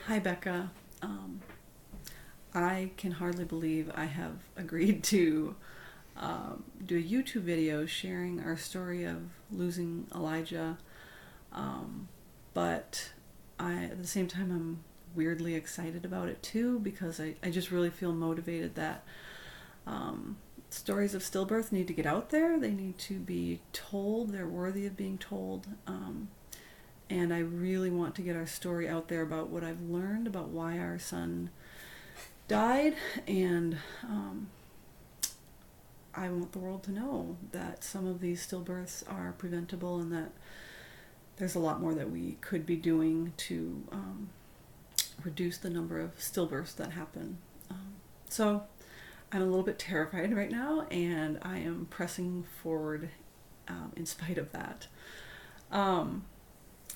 Hi, Becca. Um, I can hardly believe I have agreed to do a YouTube video sharing our story of losing Elijah, but at the same time, I'm weirdly excited about it too because I just really feel motivated that um, stories of stillbirth need to get out there. They need to be told. They're worthy of being told. And I really want to get our story out there about what I've learned about why our son died, and I want the world to know that some of these stillbirths are preventable and that there's a lot more that we could be doing to reduce the number of stillbirths that happen. So I'm a little bit terrified right now, and I am pressing forward in spite of that.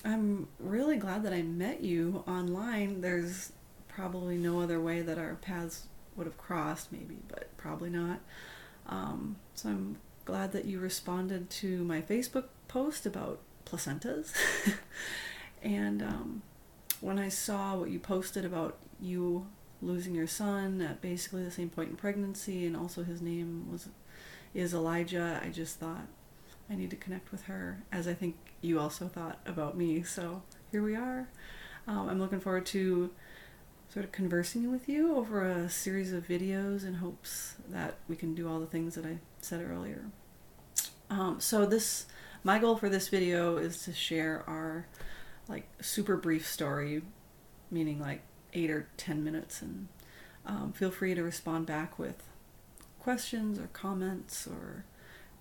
I'm really glad that I met you online. There's probably no other way that our paths would have crossed, maybe, but probably not. So I'm glad that you responded to my Facebook post about placentas. And when I saw what you posted about you losing your son at basically the same point in pregnancy, and also his name is Elijah, I just thought I need to connect with her, as I think you also thought about me. So here we are. I'm looking forward to sort of conversing with you over a series of videos in hopes that we can do all the things that I said earlier. My goal for this video is to share our like super brief story, meaning like 8 or 10 minutes, and feel free to respond back with questions or comments or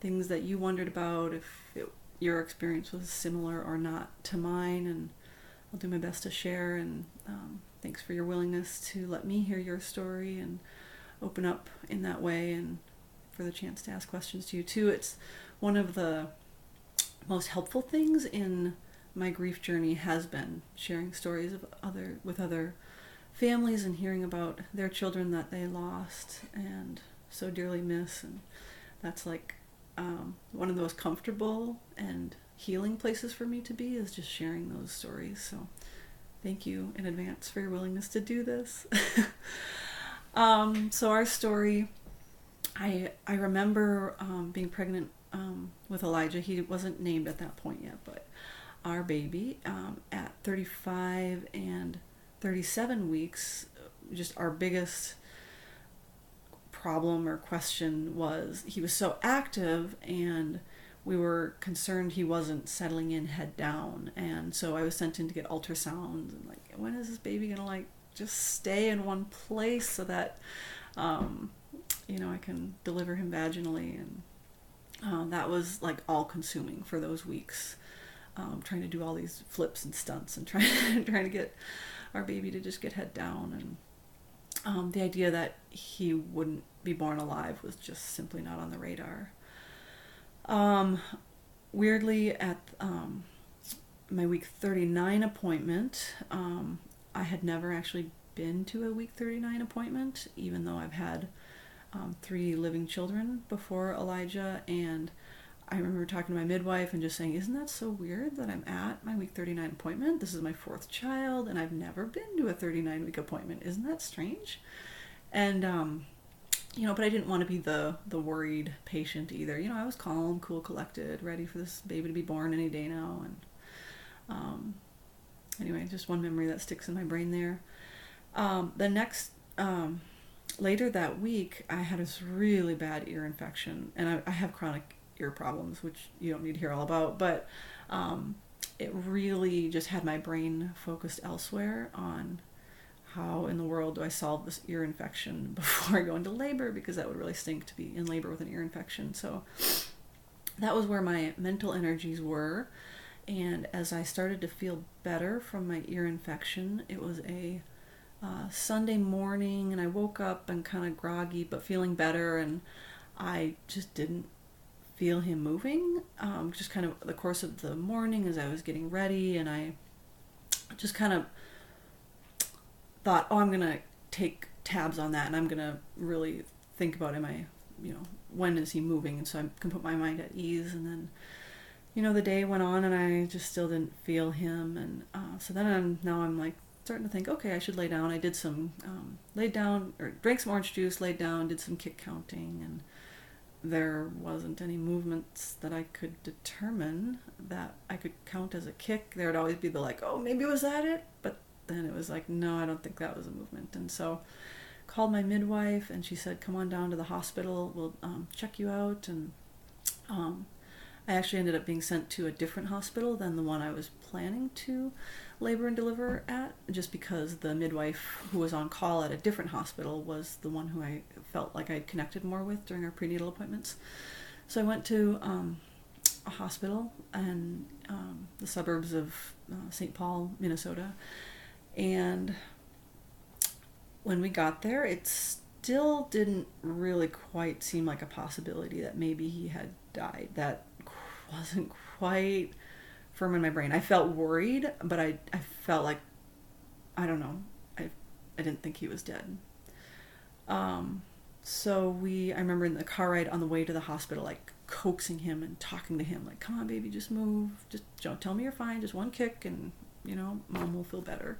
things that you wondered about, if your experience was similar or not to mine, and I'll do my best to share. And thanks for your willingness to let me hear your story and open up in that way, and for the chance to ask questions to you too. It's one of the most helpful things in my grief journey has been sharing stories of other families and hearing about their children that they lost and so dearly miss. And that's like one of the most comfortable and healing places for me to be, is just sharing those stories. So thank you in advance for your willingness to do this. So our story, I remember being pregnant with Elijah. He wasn't named at that point yet, but our baby at 35 and 37 weeks, just our biggest problem or question was he was so active, and we were concerned he wasn't settling in head down. And so I was sent in to get ultrasounds, and like, when is this baby gonna like just stay in one place so that I can deliver him vaginally. And that was like all consuming for those weeks, trying to do all these flips and stunts and trying to get our baby to just get head down. And the idea that he wouldn't be born alive was just simply not on the radar. Weirdly, at my week 39 appointment, I had never actually been to a week 39 appointment, even though I've had 3 living children before Elijah. And I remember talking to my midwife and just saying, isn't that so weird that I'm at my week 39 appointment? This is my 4th child, and I've never been to a 39-week appointment. Isn't that strange? And, but I didn't want to be the worried patient either. I was calm, cool, collected, ready for this baby to be born any day now. And anyway, just one memory that sticks in my brain there. The next, later that week, I had this really bad ear infection, and I have chronic ear problems, which you don't need to hear all about, but it really just had my brain focused elsewhere on how in the world do I solve this ear infection before I go into labor, because that would really stink to be in labor with an ear infection. So that was where my mental energies were. And as I started to feel better from my ear infection, it was a Sunday morning, and I woke up and kind of groggy but feeling better, and I just didn't feel him moving. Just kind of the course of the morning as I was getting ready, and I just kind of thought, I'm gonna take tabs on that, and I'm gonna really think about, when is he moving, and so I can put my mind at ease. And then the day went on, and I just still didn't feel him. And so then I'm like starting to think, okay, I should lay down. I did some, laid down, or drank some orange juice, laid down, did some kick counting, and there wasn't any movements that I could determine that I could count as a kick. There would always be the like, oh, maybe was that it? But then it was like, no, I don't think that was a movement. And so called my midwife, and she said, come on down to the hospital. We'll check you out. And I actually ended up being sent to a different hospital than the one I was planning to labor and deliver at, just because the midwife who was on call at a different hospital was the one who I felt like I'd connected more with during our prenatal appointments. So I went to a hospital in the suburbs of St. Paul, Minnesota, and when we got there, it still didn't really quite seem like a possibility that maybe he had died. That wasn't quite firm in my brain. I felt worried, but I felt like, I don't know, I didn't think he was dead. So I remember in the car ride on the way to the hospital, like coaxing him and talking to him, like, come on, baby, just move. Just don't tell me you're fine. Just one kick and, mom will feel better.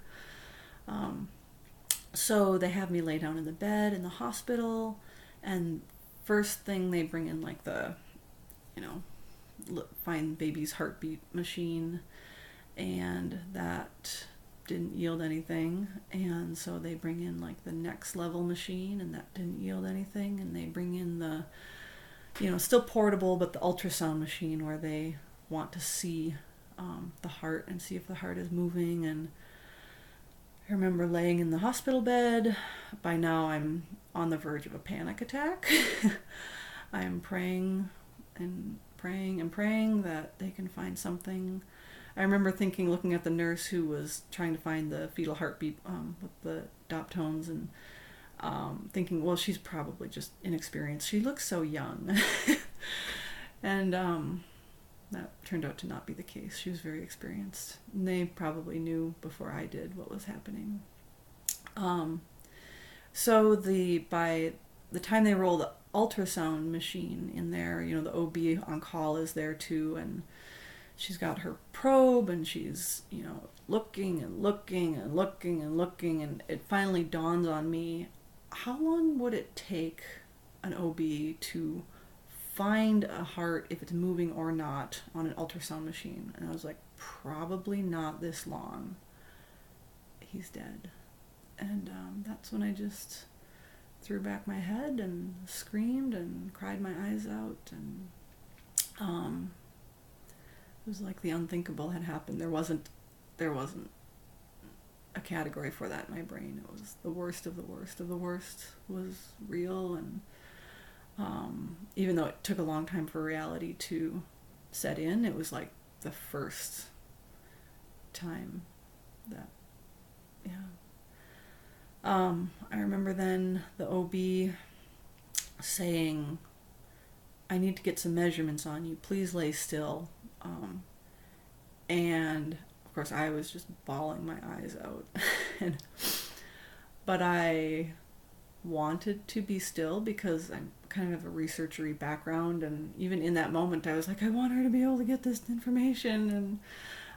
So they have me lay down in the bed in the hospital, and first thing they bring in like the, find baby's heartbeat machine, and that didn't yield anything. And so they bring in like the next level machine, and that didn't yield anything. And they bring in the, still portable, but the ultrasound machine where they want to see the heart and see if the heart is moving. And I remember laying in the hospital bed. By now I'm on the verge of a panic attack. I'm praying and praying and praying that they can find something. I remember looking at the nurse who was trying to find the fetal heartbeat with the dop tones, and thinking, well, she's probably just inexperienced. She looks so young. And that turned out to not be the case. She was very experienced. And they probably knew before I did what was happening. So by the time they roll the ultrasound machine in there, the OB on call is there too, and she's got her probe, and she's, looking and looking and looking and looking, and it finally dawns on me, how long would it take an OB to find a heart, if it's moving or not, on an ultrasound machine? And I was like, probably not this long. He's dead. And that's when I just threw back my head and screamed and cried my eyes out. And it was like the unthinkable had happened. There wasn't a category for that in my brain. It was the worst of the worst of the worst was real. And even though it took a long time for reality to set in, it was like the first time that, I remember then the OB saying, I need to get some measurements on you. Please lay still. And of course I was just bawling my eyes out. But I wanted to be still because I'm kind of a researchery background, and even in that moment I was like, I want her to be able to get this information.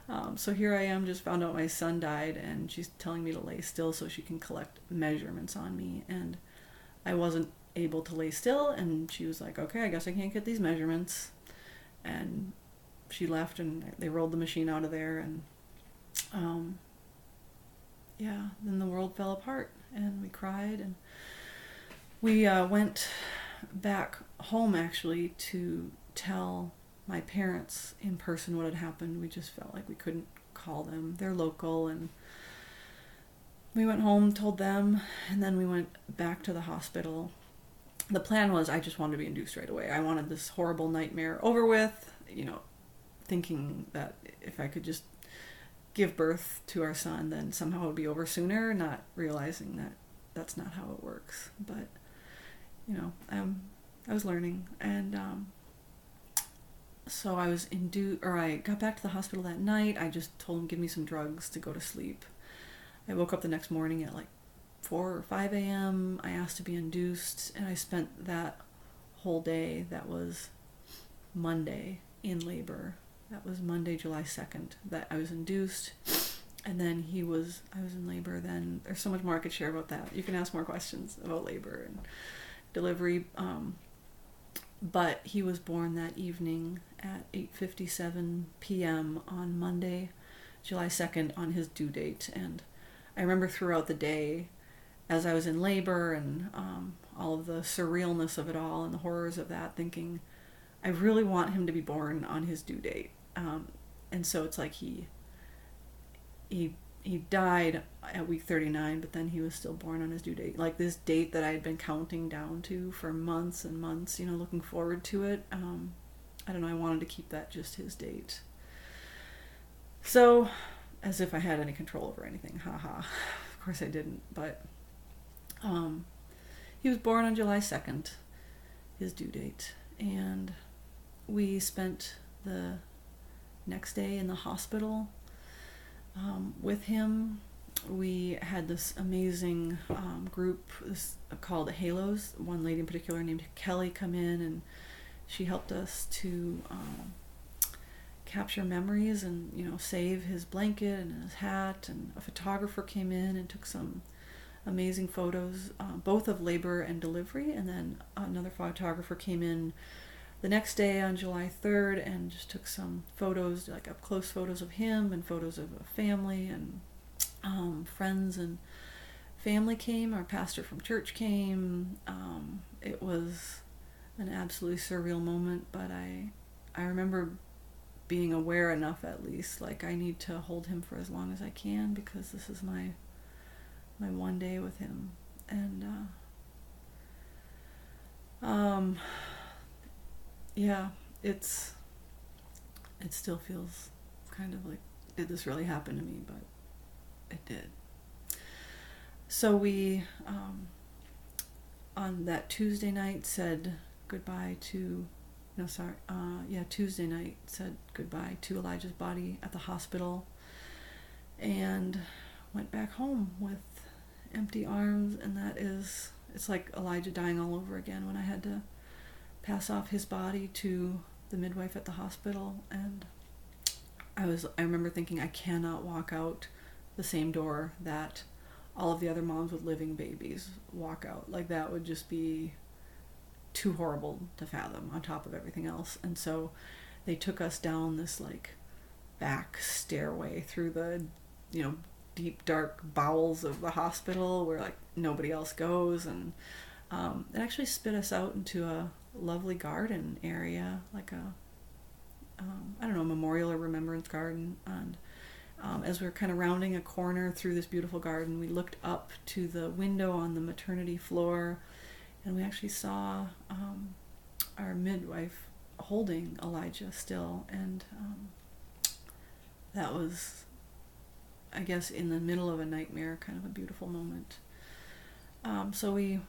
And so here I am, just found out my son died, and she's telling me to lay still so she can collect measurements on me. And I wasn't able to lay still, and she was like, okay, I guess I can't get these measurements. And she left, and they rolled the machine out of there, and then the world fell apart, and we cried, and we went back home actually to tell my parents in person what had happened. We just felt like we couldn't call them. They're local, and we went home, told them, and then we went back to the hospital. The plan was I just wanted to be induced right away. I wanted this horrible nightmare over with, thinking that if I could just give birth to our son, then somehow it would be over sooner, not realizing that that's not how it works. But, I was learning, and so I was I got back to the hospital that night. I just told him, give me some drugs to go to sleep. I woke up the next morning at like 4 or 5 a.m. I asked to be induced, and I spent that whole day, that was Monday, in labor. That was Monday, July 2nd, that I was induced. And then I was in labor then. There's so much more I could share about that. You can ask more questions about labor and delivery. But he was born that evening at 8:57 p.m. on Monday, July 2nd, on his due date. And I remember throughout the day, as I was in labor and all of the surrealness of it all and the horrors of that, thinking, I really want him to be born on his due date. And so it's like he died at week 39, but then he was still born on his due date. Like this date that I had been counting down to for months and months, looking forward to it. I don't know, I wanted to keep that just his date. So, as if I had any control over anything, haha. Of course I didn't, but he was born on July 2nd, his due date, and we spent the next day in the hospital with him. We had this amazing group called Halos. One lady in particular named Kelly come in, and she helped us to capture memories and save his blanket and his hat. And a photographer came in and took some amazing photos, both of labor and delivery. And then another photographer came in the next day on July 3rd and just took some photos, like up close photos of him and photos of a family, and friends and family came. Our pastor from church came. It was an absolutely surreal moment, but I remember being aware enough, at least, like I need to hold him for as long as I can, because this is my one day with him. And yeah, it still feels kind of like, did this really happen to me? But it did. So we on that Tuesday night said goodbye to Tuesday night said goodbye to Elijah's body at the hospital, and went back home with empty arms. And it's like Elijah dying all over again when I had to pass off his body to the midwife at the hospital. And I remember thinking, I cannot walk out the same door that all of the other moms with living babies walk out. Like, that would just be too horrible to fathom on top of everything else. And so they took us down this like back stairway through the deep dark bowels of the hospital where like nobody else goes, and it actually spit us out into a lovely garden area, like a memorial or remembrance garden. And as we were kind of rounding a corner through this beautiful garden, we looked up to the window on the maternity floor, and we actually saw our midwife holding Elijah still. And that was, I guess, in the middle of a nightmare, kind of a beautiful moment. So we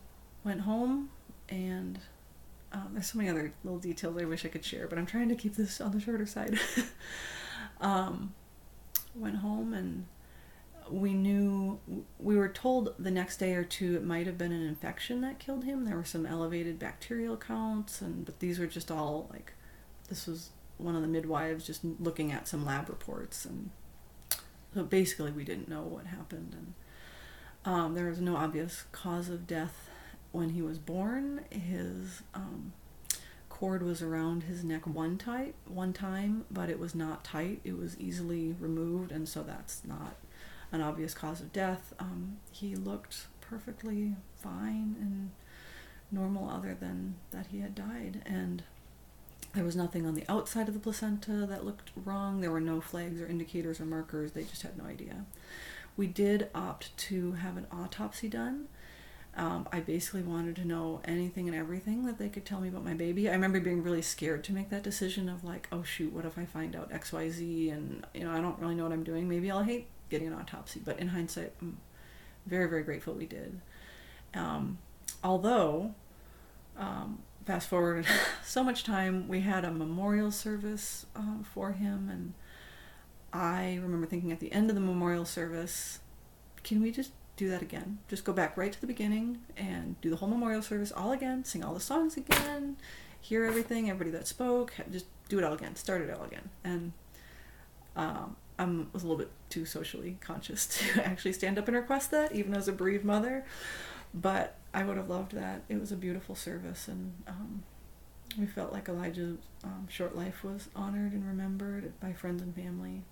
went home, and there's so many other little details I wish I could share, but I'm trying to keep this on the shorter side. Went home, and we were told the next day or two it might have been an infection that killed him. There were some elevated bacterial counts, but these were just all like, this was one of the midwives just looking at some lab reports, and so basically we didn't know what happened. And there was no obvious cause of death when he was born. His cord was around his neck one time, but it was not tight. It was easily removed, and so that's not an obvious cause of death. He looked perfectly fine and normal, other than that he had died. And there was nothing on the outside of the placenta that looked wrong. There were no flags or indicators or markers. They just had no idea. We did opt to have an autopsy done. I basically wanted to know anything and everything that they could tell me about my baby. I remember being really scared to make that decision of like, oh shoot, what if I find out XYZ, and I don't really know what I'm doing. Maybe I'll hate getting an autopsy. But in hindsight, I'm very, very grateful we did. Although, fast forward so much time, we had a memorial service for him, and I remember thinking at the end of the memorial service, can we just do that again? Just go back right to the beginning and do the whole memorial service all again, sing all the songs again, hear everything, everybody that spoke, just do it all again, start it all again. And I was a little bit too socially conscious to actually stand up and request that, even as a bereaved mother. But I would have loved that. It was a beautiful service, and we felt like Elijah's short life was honored and remembered by friends and family.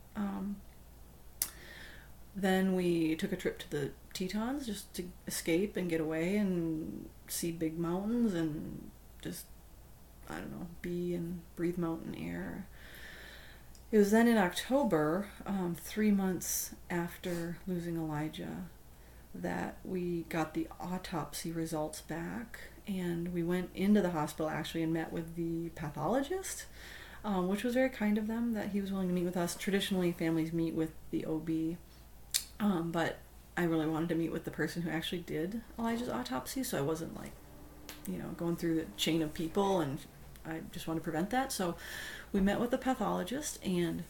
Then we took a trip to the Tetons just to escape and get away and see big mountains and just, I don't know, be and breathe mountain air. It was then in October, 3 months after losing Elijah, that we got the autopsy results back, and we went into the hospital actually and met with the pathologist, which was very kind of them that he was willing to meet with us. Traditionally, families meet with the OB, but I really wanted to meet with the person who actually did Elijah's autopsy, so I wasn't like, going through the chain of people, and I just wanted to prevent that. So we met with the pathologist, and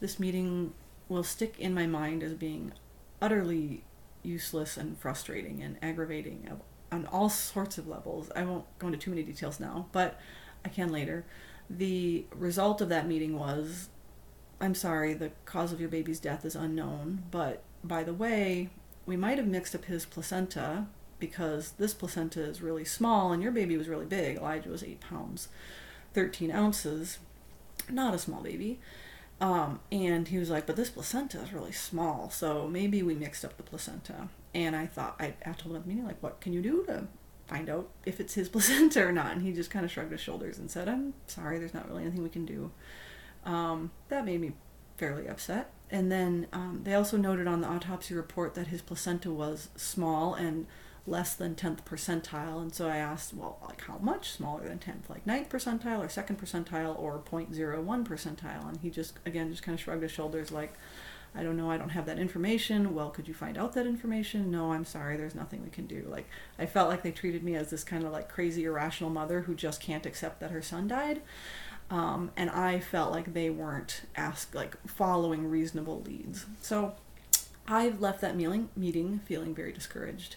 this meeting will stick in my mind as being utterly useless and frustrating and aggravating on all sorts of levels. I won't go into too many details now, but I can later. The result of that meeting was, I'm sorry, the cause of your baby's death is unknown, but by the way, we might have mixed up his placenta, because this placenta is really small and your baby was really big. Elijah was 8 pounds, 13 ounces, not a small baby. And he was like, but this placenta is really small, so maybe we mixed up the placenta. And I thought, I told him at the meeting, like, what can you do to find out if it's his placenta or not? And he just kind of shrugged his shoulders and said, I'm sorry, there's not really anything we can do. That made me fairly upset. And then they also noted on the autopsy report that his placenta was small and less than 10th percentile. And so I asked, well, like, how much smaller than 10th? Like 9th percentile or 2nd percentile or 0.01 percentile? And he just kind of shrugged his shoulders like, I don't know, I don't have that information. Well, could you find out that information? No, I'm sorry, there's nothing we can do. Like, I felt like they treated me as this kind of like crazy, irrational mother who just can't accept that her son died. And I felt like they weren't following reasonable leads. So I left that meeting feeling very discouraged.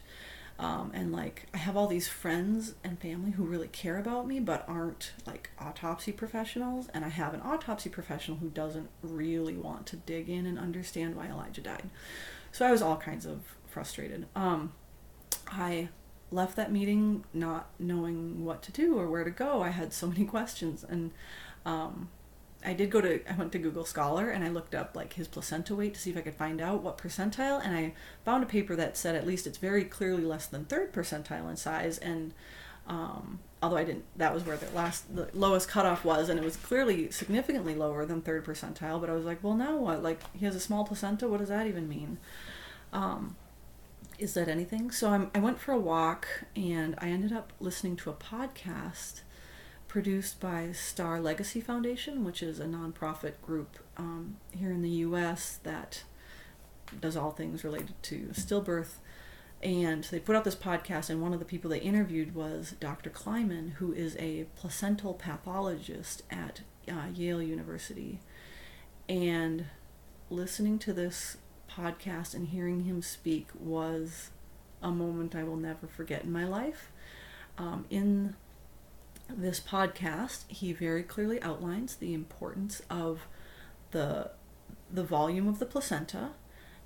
And like, I have all these friends and family who really care about me, but aren't like autopsy professionals. And I have an autopsy professional who doesn't really want to dig in and understand why Elijah died. So I was all kinds of frustrated. I left that meeting not knowing what to do or where to go. I had so many questions, and I went to Google Scholar and I looked up like his placenta weight to see if I could find out what percentile, and I found a paper that said at least it's very clearly less than 3rd percentile in size, and although that was where the lowest cutoff was, and it was clearly significantly lower than 3rd percentile, but I was like, well, now what? Like, he has a small placenta, what does that even mean? Is that anything? So I went for a walk, and I ended up listening to a podcast produced by Star Legacy Foundation, which is a nonprofit group here in the U.S. that does all things related to stillbirth. And they put out this podcast, and one of the people they interviewed was Dr. Kleiman, who is a placental pathologist at Yale University. And listening to this podcast and hearing him speak was a moment I will never forget in my life. In this podcast, he very clearly outlines the importance of the volume of the placenta,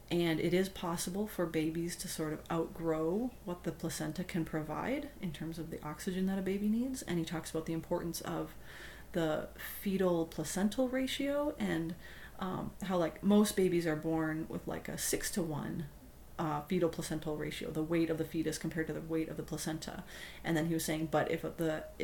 and it is possible for babies to sort of outgrow what the placenta can provide in terms of the oxygen that a baby needs. And he talks about the importance of the fetal placental ratio, and how like most babies are born with like a 6-to-1 fetal placental ratio, the weight of the fetus compared to the weight of the placenta. And then he was saying, but if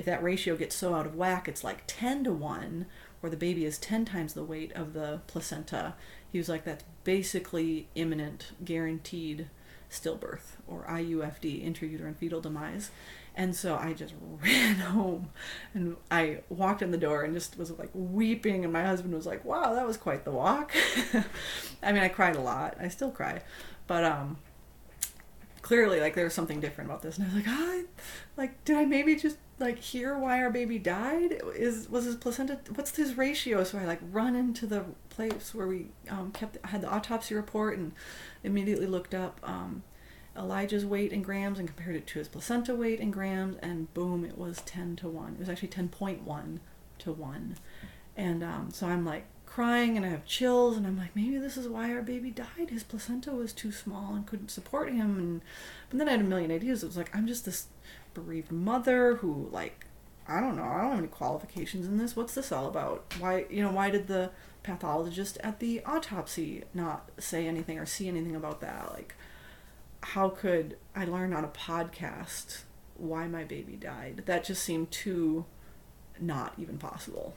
that ratio gets so out of whack, it's like 10-to-1, where the baby is 10 times the weight of the placenta. He was like, that's basically imminent, guaranteed stillbirth, or IUFD, intrauterine fetal demise. And so I just ran home, and I walked in the door and just was like weeping, and my husband was like, wow, that was quite the walk. I mean, I cried a lot. I still cry. But clearly, like, there was something different about this. And I was like, did I maybe just like hear why our baby died? Was his placenta, what's his ratio? So I like run into the place where we had the autopsy report, and immediately looked up Elijah's weight in grams and compared it to his placenta weight in grams, and boom, it was 10-to-1. It was actually 10.1-to-1. And so I'm like crying and I have chills, and I'm like, maybe this is why our baby died. His placenta was too small and couldn't support him. And but then I had a million ideas. It was like, I'm just this bereaved mother who, like, I don't know, I don't have any qualifications in this. What's this all about? Why did the pathologist at the autopsy not say anything or see anything about that? Like, how could I learn on a podcast why my baby died? That just seemed too not even possible.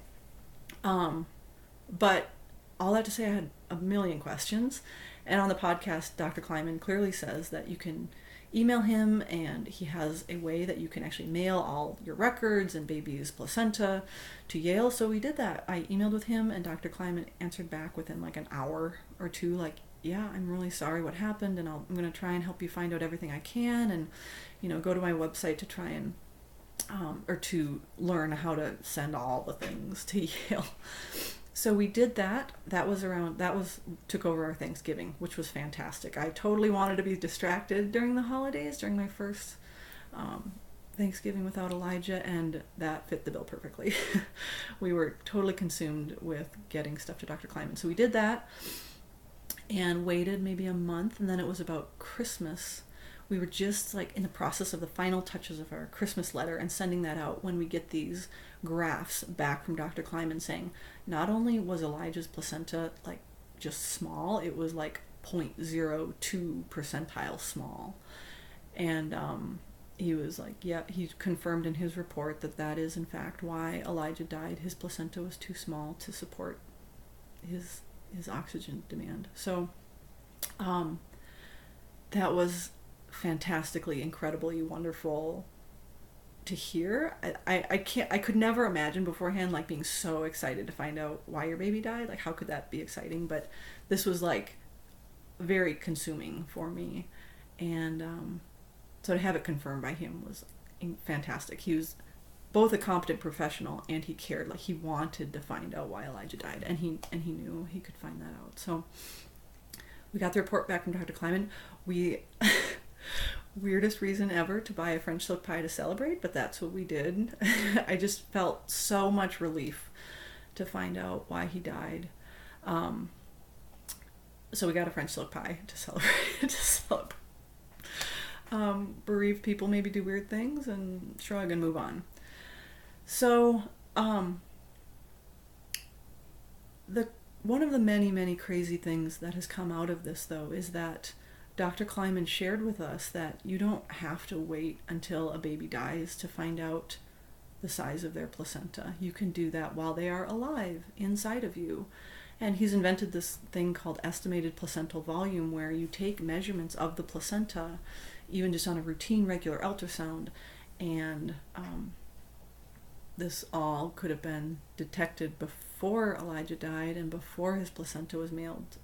But all that to say, I had a million questions. And on the podcast, Dr. Kleiman clearly says that you can email him, and he has a way that you can actually mail all your records and baby's placenta to Yale. So we did that. I emailed with him, and Dr. Kleiman answered back within like an hour or two, like, yeah, I'm really sorry what happened, and I'm going to try and help you find out everything I can, and, go to my website to try and, or to learn how to send all the things to Yale. So we did that. Took over our Thanksgiving, which was fantastic. I totally wanted to be distracted during the holidays, during my first Thanksgiving without Elijah, and that fit the bill perfectly. We were totally consumed with getting stuff to Dr. Kleiman. So we did that and waited maybe a month, and then it was about Christmas. We were just like in the process of the final touches of our Christmas letter and sending that out when we get these graphs back from Dr. Kleiman saying not only was Elijah's placenta like just small, it was like 0.02 percentile small. And he was like, yeah, he confirmed in his report that is in fact why Elijah died. His placenta was too small to support his oxygen demand. So that was fantastically, incredibly wonderful to hear. I could never imagine beforehand like being so excited to find out why your baby died. Like, how could that be exciting? But this was like very consuming for me, and so to have it confirmed by him was fantastic. He was both a competent professional and he cared. Like, he wanted to find out why Elijah died, and he knew he could find that out. So we got the report back from Dr. Kleiman. We weirdest reason ever to buy a French silk pie to celebrate, but that's what we did. I just felt so much relief to find out why he died. So we got a French silk pie to celebrate. Bereaved people maybe do weird things and shrug and move on. So one of the many, many crazy things that has come out of this, though, is that Dr. Kleiman shared with us that you don't have to wait until a baby dies to find out the size of their placenta. You can do that while they are alive inside of you. And he's invented this thing called estimated placental volume, where you take measurements of the placenta, even just on a routine regular ultrasound, and this all could have been detected before Elijah died and before his placenta was mailed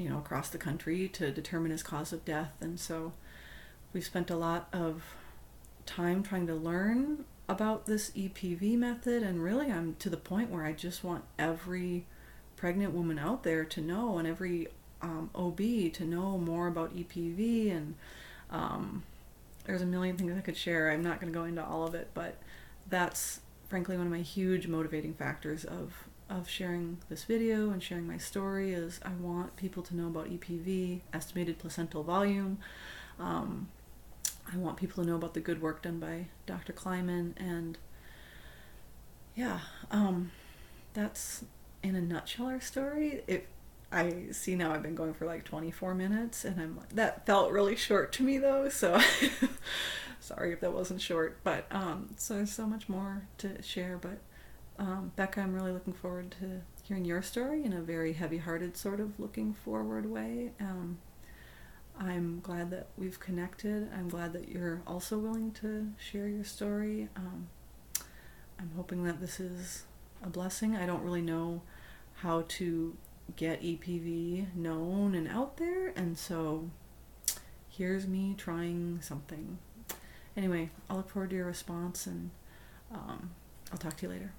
across the country to determine his cause of death. And so we've spent a lot of time trying to learn about this EPV method, and really I'm to the point where I just want every pregnant woman out there to know, and every OB to know more about EPV. And there's a million things I could share. I'm not going to go into all of it, but that's frankly one of my huge motivating factors of sharing this video and sharing my story. Is I want people to know about EPV, estimated placental volume. I want people to know about the good work done by Dr. Kleiman, and yeah, that's in a nutshell our story. I see now I've been going for like 24 minutes, and I'm like, that felt really short to me though, so sorry if that wasn't short, but so there's so much more to share. But Becca, I'm really looking forward to hearing your story in a very heavy-hearted sort of looking forward way. I'm glad that we've connected. I'm glad that you're also willing to share your story. I'm hoping that this is a blessing. I don't really know how to get EPV known and out there, and so here's me trying something. Anyway, I'll look forward to your response, and I'll talk to you later.